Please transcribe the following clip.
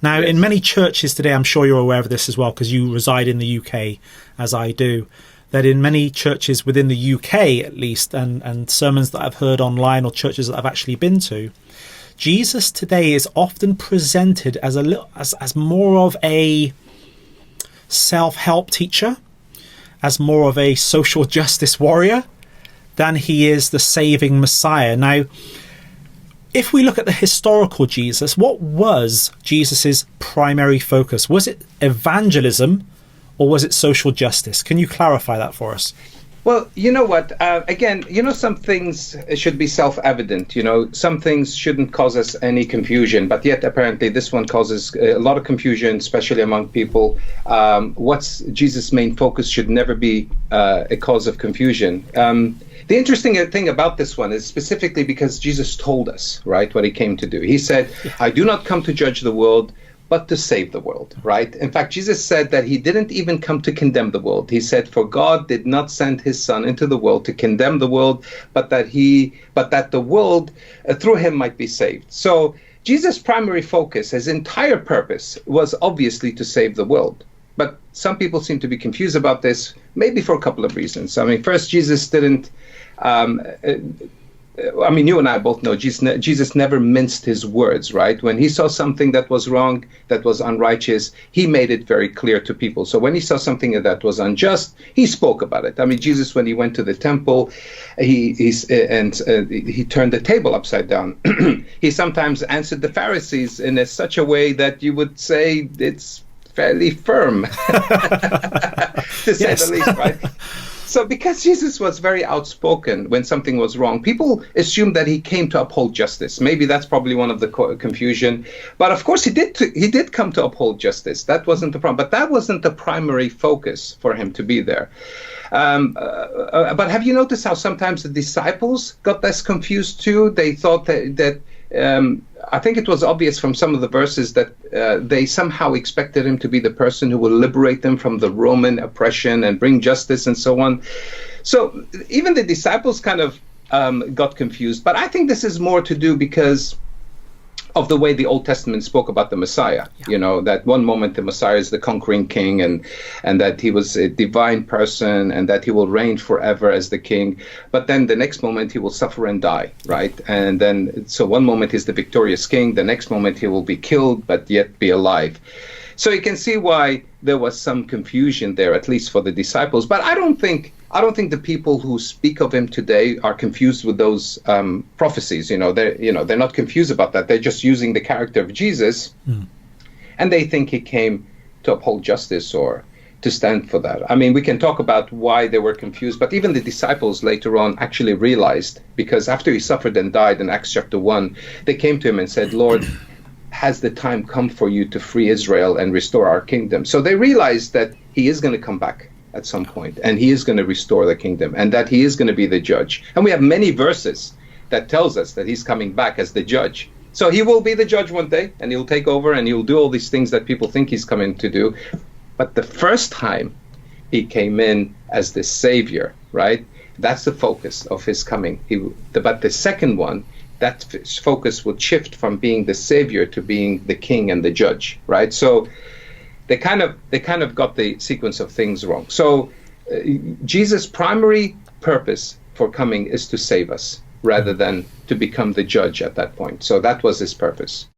Now, Yes. in many churches today, I'm sure you're aware of this as well, because you reside in the UK, as I do, that in many churches within the UK, at least, and sermons that I've heard online or churches that I've actually been to, Jesus today is often presented as as more of a self-help teacher, as more of a social justice warrior, than he is the saving Messiah. Now, if we look at the historical Jesus, what was Jesus's primary focus? Was it evangelism or was it social justice? Can you clarify that for us? Well, you know what? Again, some things should be self-evident. Some things shouldn't cause us any confusion, but yet apparently this one causes a lot of confusion, especially among people. What's Jesus' main focus should never be a cause of confusion. The interesting thing about this one is specifically because Jesus told us, right, what he came to do. He said, I do not come to judge the world, but to save the world, right? In fact, Jesus said that he didn't even come to condemn the world. He said, for God did not send his son into the world to condemn the world, but that the world through him might be saved. So Jesus' primary focus, his entire purpose, was obviously to save the world. But some people seem to be confused about this, maybe for a couple of reasons. I mean, first, Jesus didn't you and I both know Jesus never minced his words, right? When he saw something that was wrong, that was unrighteous, he made it very clear to people. So when he saw something that was unjust, he spoke about it. I mean, Jesus, when he went to the temple, he turned the table upside down. He sometimes answered the Pharisees in such a way that you would say it's fairly firm, to say the least, right? So because Jesus was very outspoken when something was wrong, people assumed that he came to uphold justice. Maybe that's probably one of the confusion. But of course, he did come to uphold justice. That wasn't the problem. But that wasn't the primary focus for him to be there. But have you noticed how sometimes the disciples got less confused too? They thought that I think it was obvious from some of the verses that they somehow expected him to be the person who will liberate them from the Roman oppression and bring justice and so on. So even the disciples kind of got confused. But I think this is more to do because of the way the Old Testament spoke about the Messiah. Yeah. That one moment the Messiah is the conquering king and that he was a divine person and that he will reign forever as the king. But then the next moment he will suffer and die, right? And then, so one moment he's the victorious king, the next moment he will be killed, but yet be alive. So you can see why there was some confusion there, at least for the disciples. But I don't think the people who speak of him today are confused with those prophecies. They're not confused about that. They're just using the character of Jesus, and they think he came to uphold justice or to stand for that. I mean, we can talk about why they were confused, but even the disciples later on actually realized, because after he suffered and died in Acts chapter 1, they came to him and said, Lord, has the time come for you to free Israel and restore our kingdom? So they realized that he is going to come back at some point, and he is going to restore the kingdom, and that he is going to be the judge. And we have many verses that tells us that he's coming back as the judge. So he will be the judge one day, and he'll take over, and he'll do all these things that people think he's coming to do. But the first time he came in as the savior, right? That's the focus of his coming. But the second one, that focus would shift from being the savior to being the king and the judge, right? So they kind of got the sequence of things wrong. So Jesus' primary purpose for coming is to save us rather than to become the judge at that point. So that was his purpose.